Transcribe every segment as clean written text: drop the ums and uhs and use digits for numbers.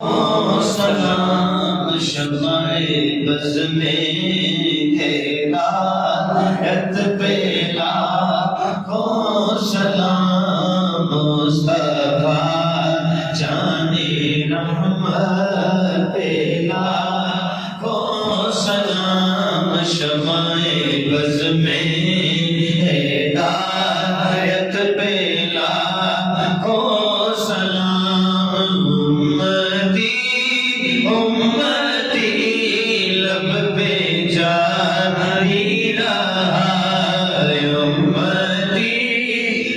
سلام شمع بز میں ہدایت پہ لاکھوں سلام مصطفیٰ جانے رحمت پہ لاکھوں سلام شمع بز میں ہدایت پہ لاکھوں سلام امتی لب پہ جا ہی رہا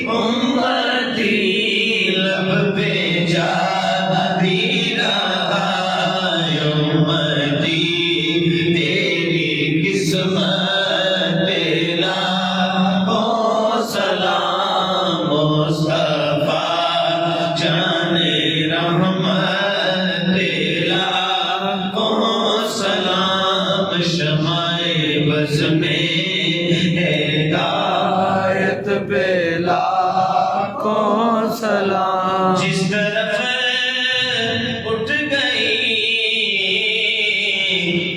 امتی لب پہ جا ہی رہا امتی تیری قسمت پہ لاکھوں سلام مصطفیٰ جانے رحمت شمع بز میں ہدایت پہ لاکھوں سلام جس طرف اٹھ گئی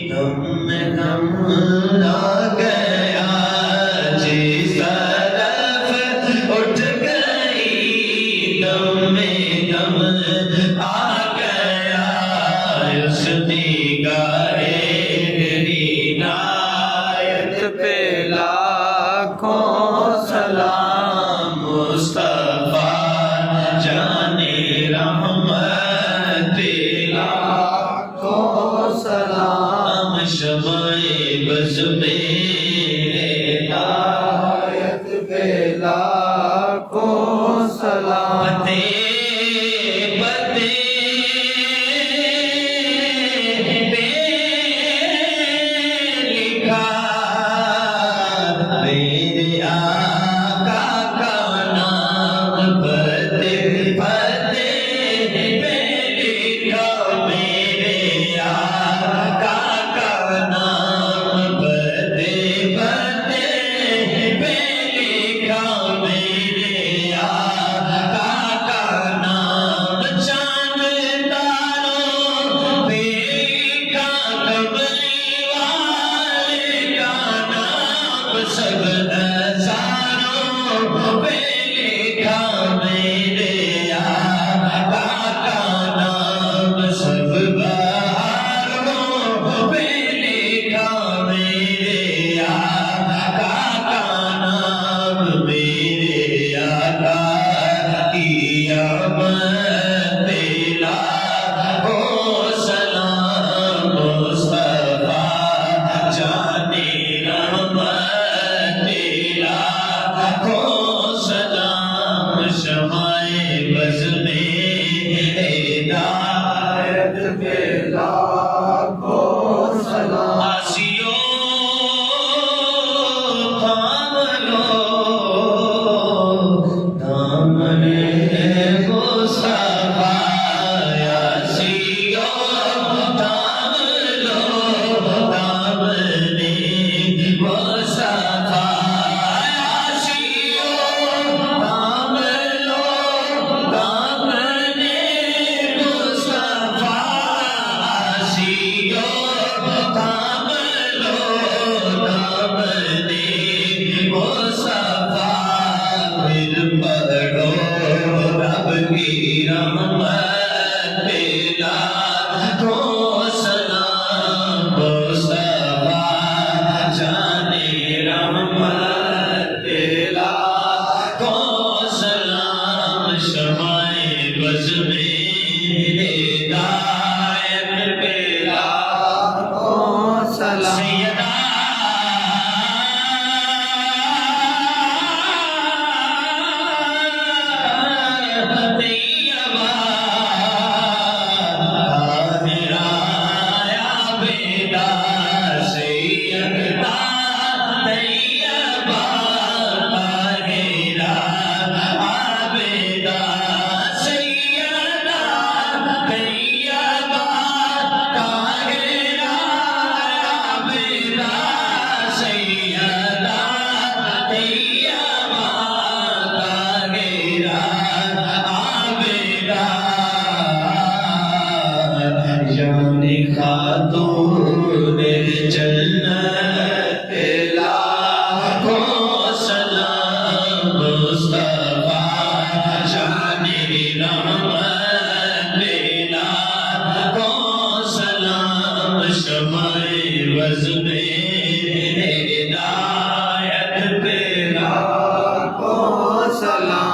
دم میں دم آ گیا جس طرف اٹھ گئی دم میں دم آ گیا اس نگاہ پہ لاکھوں سلام مصطفیٰ جانے رحمت لاکھوں سلام شمع بز میں ہدایت پہ لاکھوں سلام میرا دیکھا تو نے جنت لاکھوں سلام مصطفیٰ جان رحمت لاکھوں سلام شمع وز میں ہدایت پہ لاکھوں سلام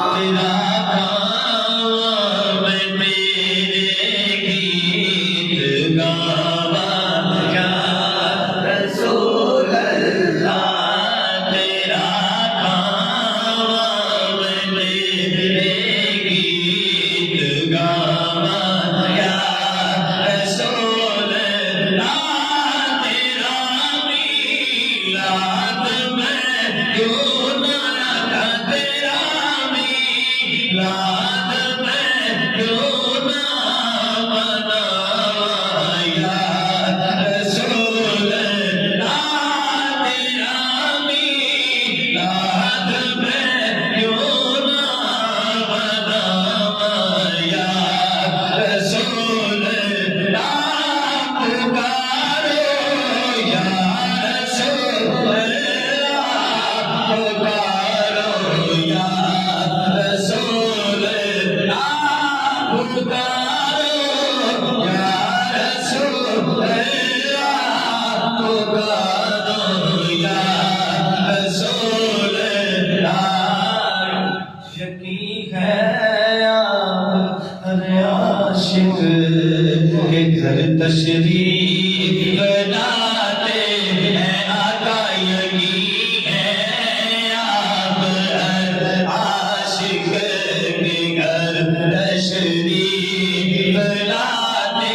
تشریف لاتے ہیں آقا یقین ہے آپ ہر عاشق کے گھر تشریف لاتے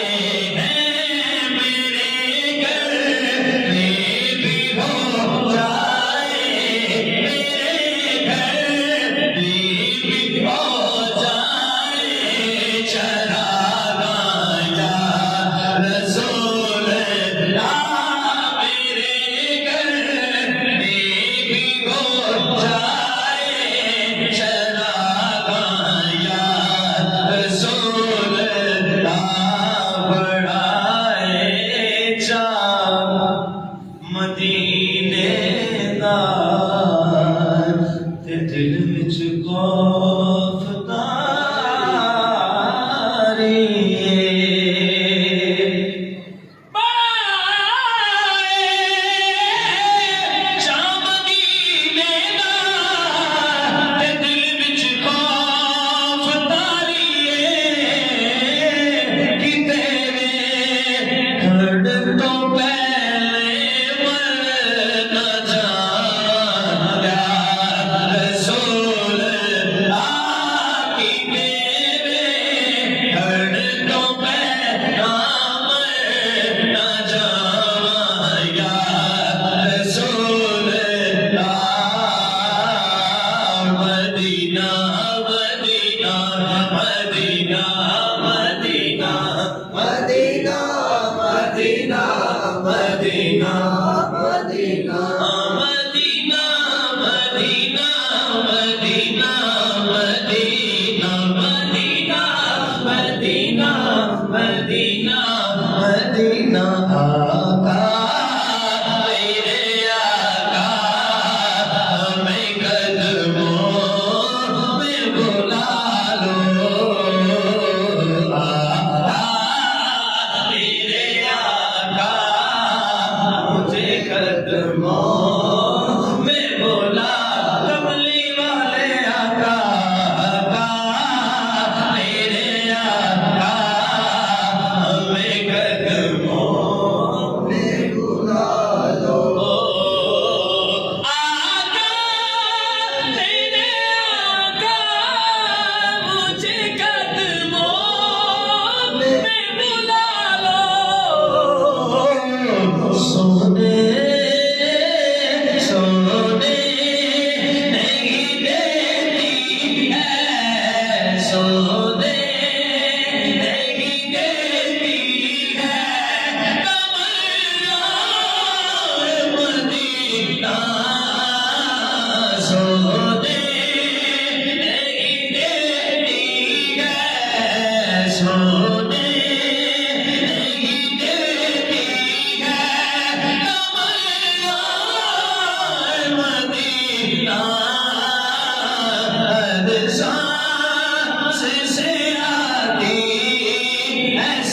ہیں میرے گھر میں بھی ہو جائے میرے گھر میں بھی ہو جائے چراغاں رسول اللہ میرے گھر میں بھی ہو جائے چراغاں یا رسول اللہ بڑھائے چاہ مدینے دا تے دل وچ خوف تاری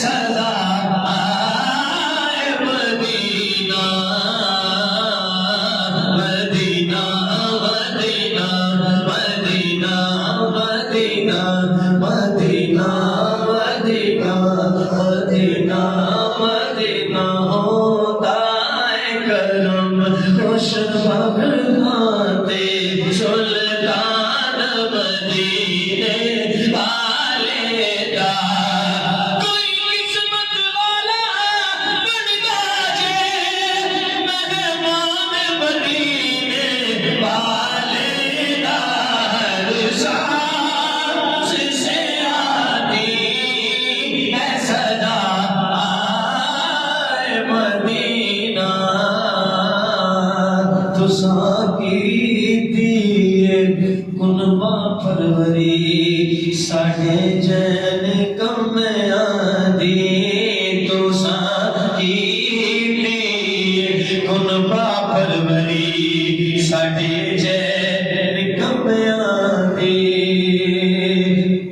सदा आए Medina Medina Medina Medina Medina Medina Medina Medina Medina होता है करम खुश भगवाते सुल्तान मदीने वाले दा कोई किस्मत वाला बनता जे मेहमान मदीने वाले दा हर सांस से आती है सदा आए मदीना तुसा कीती कुनबा परवरी साढ़े जैन कमयां दी तुसा कीती कुनबा परवरी साढ़े जैन कमयां दी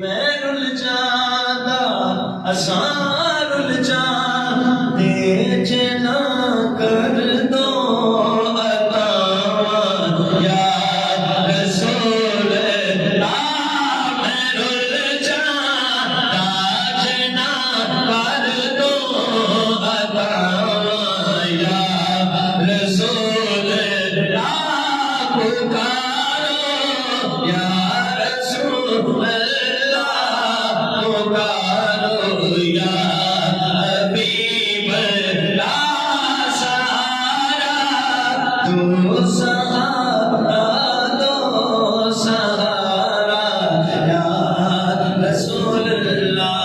मैं रुल जादा असां रुल जांदे जे ना कर दो अता या रसूल अल्लाह मैं रुल जादा जे ना कर दो अता या रसूल अल्लाह पुकारो या रसूल अल्लाह पुकारो या हबीब अल्लाह सहारा तू सहारा दो सहारा या रसूल अल्लाह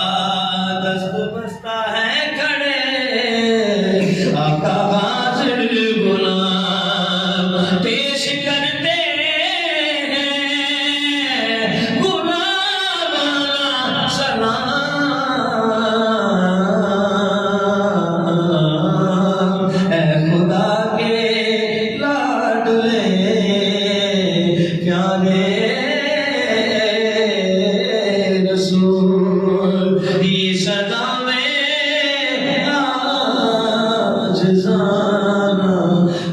दस्त बस्ता है खड़े आका हाजिर गुलाम पेश करते हैं गुलामाना सलाम ऐ खुदा के लाडले प्यारे रसूल ये सदा में आज जाना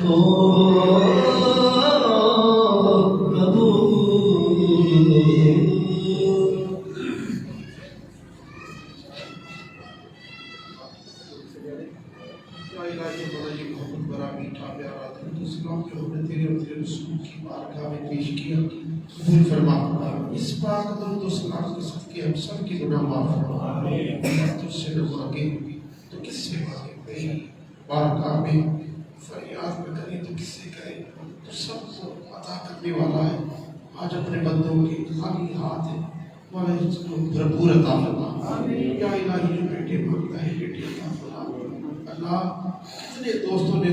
ओ या इलाही बड़ा ये बहुत बड़ा मीठा प्यारा इस्लाम के हमने तेरे और तेरे रसूल की बारगाह में पेश किया कबूल फरमा इस पाक दरूद और सलाम के सदके हम सब के गुनाह माफ फरमा तुझसे न मांगे तो किससे मांगे तेरी बारगाह में फरियाद न करें तो किससे करें तो सबको अता करने वाला है आज अपने बंदों के खाली हाथ है वाला इसको भरपूर अता फरमा या इलाही जो बेटे मांगता है बेटे अता फरमा अल्लाह कितने दोस्तों ने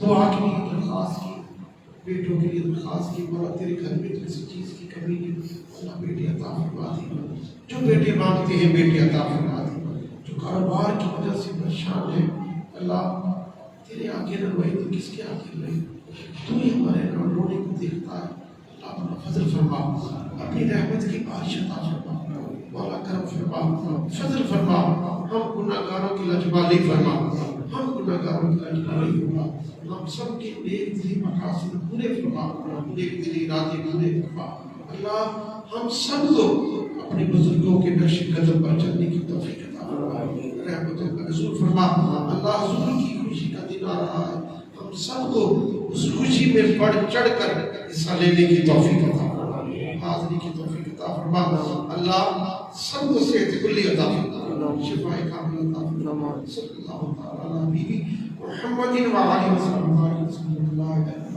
दुआ के लिए दरख्वास्त की बेटों के लिए दरख्वास्त की बोला तेरे घर में तो किसी चीज़ की कमी नहीं अल्लाह बेटे अता फरमा दी जो बेटे मांगते हैं बेटे अता फरमा दी जो कारोबार की वजह से परेशान है अल्लाह तेरे आगे न रोए तो किसके आगे रोए तू ही हमारे रोने को देखता है अल्लाह अपना फजल फरमा अपनी रहमत की बारिश अता फरमा मौला करम फरमा फजल फरमा हम गुनाहगारों की लजबाली फरमा हम गुनाहगारों की लजबाली फरमा हम सब के नेक दिली मकासद पूरे फरमा नेक दिली इरादे पूरे फरमा अल्लाह हम सब को अपने बुजुर्गों के नक्श कदम पर चलने की तौफीक अता फरमा रहमतों का नज़ूल फरमा अल्लाह हुजूर की खुशी का दिन आ रहा है हम सब को उस खुशी में बढ़ चढ़ कर हिस्सा लेने की तौफीक अता फरमा हाज़िरी की तौफीक अता फरमा अल्लाह सबको सेहत कुल्ली अता फरमा शिफाए कामिल अता फरमा सल्लल्लाहु अलैहि व सल्लम मुहम्मदिन व आलिहि व सल्लम